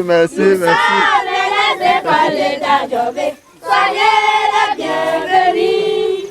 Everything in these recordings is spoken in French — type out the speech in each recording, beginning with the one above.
merci. Nous sommes les écoles d'Adjové. Soyez les bienvenus.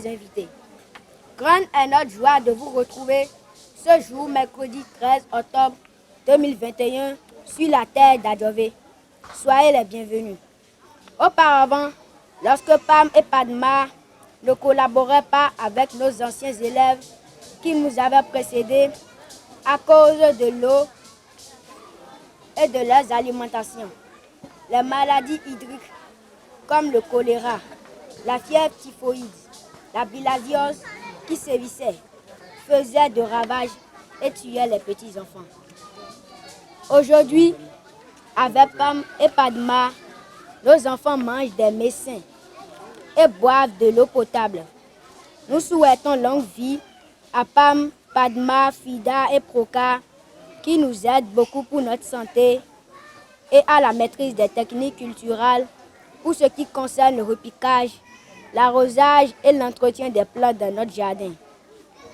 Invités. Grande est notre joie de vous retrouver ce jour, mercredi 13 octobre 2021, sur la terre d'Adjové. Soyez les bienvenus. Auparavant, lorsque Pam et Padma ne collaboraient pas avec nos anciens élèves qui nous avaient précédés à cause de l'eau et de leurs alimentations, les maladies hydriques comme le choléra, la fièvre typhoïde, la bilharziose qui sévissait, faisait de ravages et tuait les petits-enfants. Aujourd'hui, avec Pam et Padma, nos enfants mangent des mets sains et boivent de l'eau potable. Nous souhaitons longue vie à Pam, Padma, Fida et Proka qui nous aident beaucoup pour notre santé et à la maîtrise des techniques culturelles pour ce qui concerne le repiquage, l'arrosage et l'entretien des plantes dans notre jardin.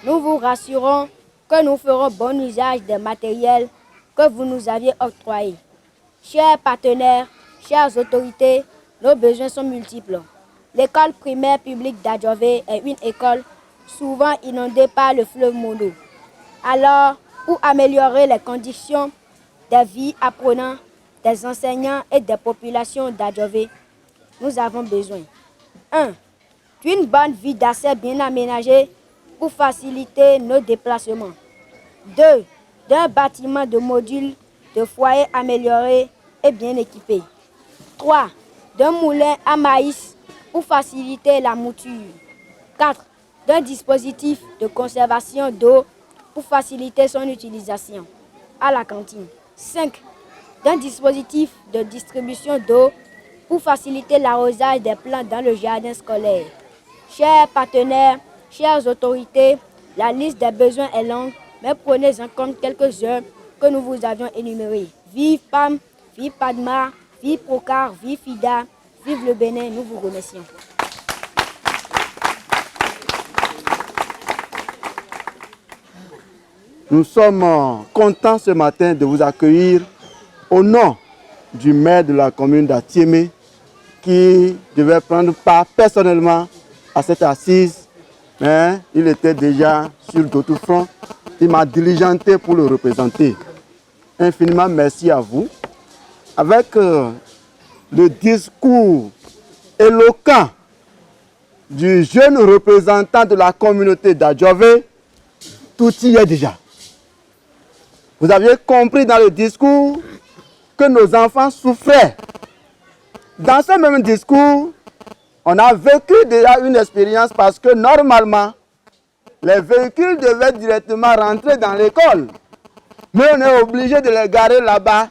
Nous vous rassurons que nous ferons bon usage des matériels que vous nous aviez octroyés. Chers partenaires, chères autorités, nos besoins sont multiples. L'école primaire publique d'Adjové est une école souvent inondée par le fleuve Mono. Alors, pour améliorer les conditions de vie apprenants des enseignants et des populations d'Adjové, nous avons besoin 1. D'une bonne vie d'accès bien aménagée pour faciliter nos déplacements. 2. D'un bâtiment de modules de foyer amélioré et bien équipé. 3. D'un moulin à maïs pour faciliter la mouture. 4. D'un dispositif de conservation d'eau pour faciliter son utilisation à la cantine. 5. D'un dispositif de distribution d'eau pour faciliter l'arrosage des plantes dans le jardin scolaire. Chers partenaires, chères autorités, la liste des besoins est longue, mais prenez en compte quelques-uns que nous vous avions énumérés. Vive Pam, vive Padma, vive Procar, vive Fida, vive le Bénin, nous vous remercions. Nous sommes contents ce matin de vous accueillir au nom du maire de la commune d'Atiémé qui devait prendre part personnellement à cette assise, mais il était déjà sur d'autres fronts. Il m'a diligenté pour le représenter. Infiniment merci à vous. Avec le discours éloquent du jeune représentant de la communauté d'Adjové, tout y est déjà. Vous aviez compris dans le discours que nos enfants souffraient. Dans ce même discours, on a vécu déjà une expérience parce que normalement, les véhicules devaient directement rentrer dans l'école. Mais on est obligé de les garer là-bas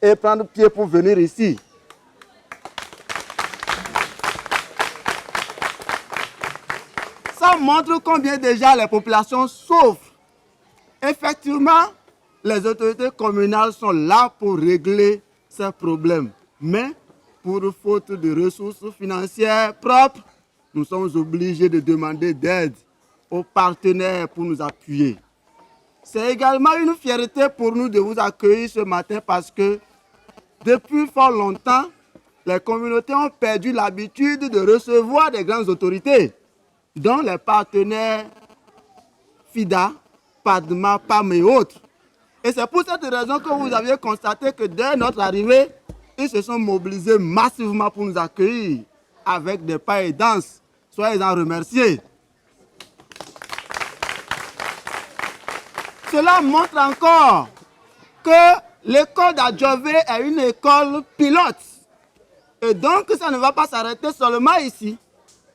et prendre pied pour venir ici. Ça Cela montre combien déjà les populations souffrent. Effectivement, les autorités communales sont là pour régler ces problèmes. Mais pour faute de ressources financières propres, nous sommes obligés de demander d'aide aux partenaires pour nous appuyer. C'est également une fierté pour nous de vous accueillir ce matin parce que depuis fort longtemps, les communautés ont perdu l'habitude de recevoir des grandes autorités, dont les partenaires FIDA, PADMA, PAM et autres. Et c'est pour cette raison que vous aviez constaté que dès notre arrivée, ils se sont mobilisés massivement pour nous accueillir avec des pas et danses. Soyez-en remerciés. Cela montre encore que l'école d'Adjové est une école pilote. Et donc, ça ne va pas s'arrêter seulement ici.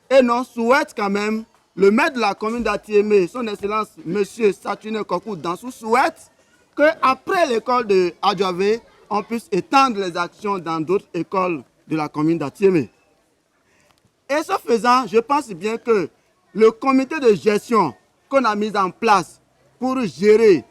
Et on souhaite quand même, le maire de la commune d'Atiémé, son Excellence M. Saturne Kokou Dansou, souhaite qu'après l'école d'Adjové, on puisse étendre les actions dans d'autres écoles de la commune d'Atiémé. Et ce faisant, je pense bien que le comité de gestion qu'on a mis en place pour gérer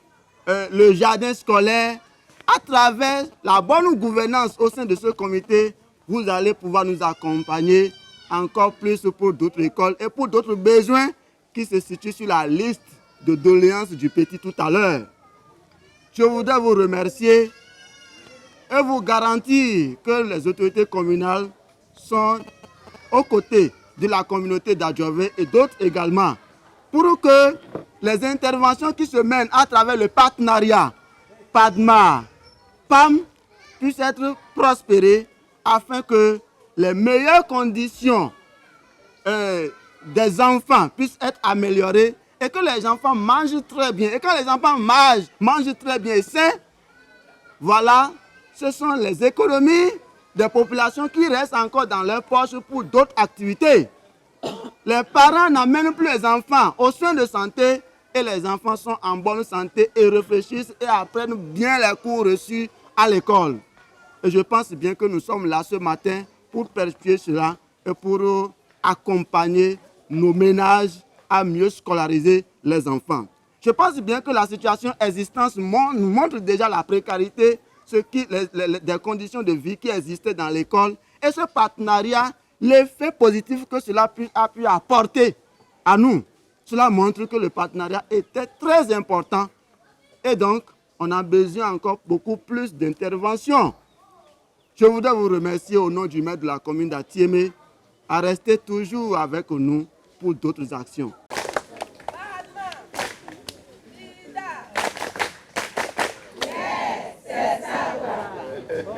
le jardin scolaire, à travers la bonne gouvernance au sein de ce comité, vous allez pouvoir nous accompagner encore plus pour d'autres écoles et pour d'autres besoins qui se situent sur la liste de doléances du petit tout à l'heure. Je voudrais vous remercier et vous garantir que les autorités communales sont aux côtés de la communauté d'Adjové et d'autres également, pour que les interventions qui se mènent à travers le partenariat PADMA, PAM puissent être prospérées afin que les meilleures conditions des enfants puissent être améliorées et que les enfants mangent très bien. Et quand les enfants mangent très bien et sains, voilà, ce sont les économies des populations qui restent encore dans leur poche pour d'autres activités. Les parents n'amènent plus les enfants aux soins de santé et les enfants sont en bonne santé et réfléchissent et apprennent bien les cours reçus à l'école. Et je pense bien que nous sommes là ce matin pour perpétuer cela et pour accompagner nos ménages à mieux scolariser les enfants. Je pense bien que la situation existante nous montre déjà la précarité, des conditions de vie qui existaient dans l'école. Et ce partenariat, l'effet positif que cela a pu apporter à nous, cela montre que le partenariat était très important. Et donc, on a besoin encore beaucoup plus d'intervention. Je voudrais vous remercier au nom du maire de la commune d'Atiémé à rester toujours avec nous pour d'autres actions.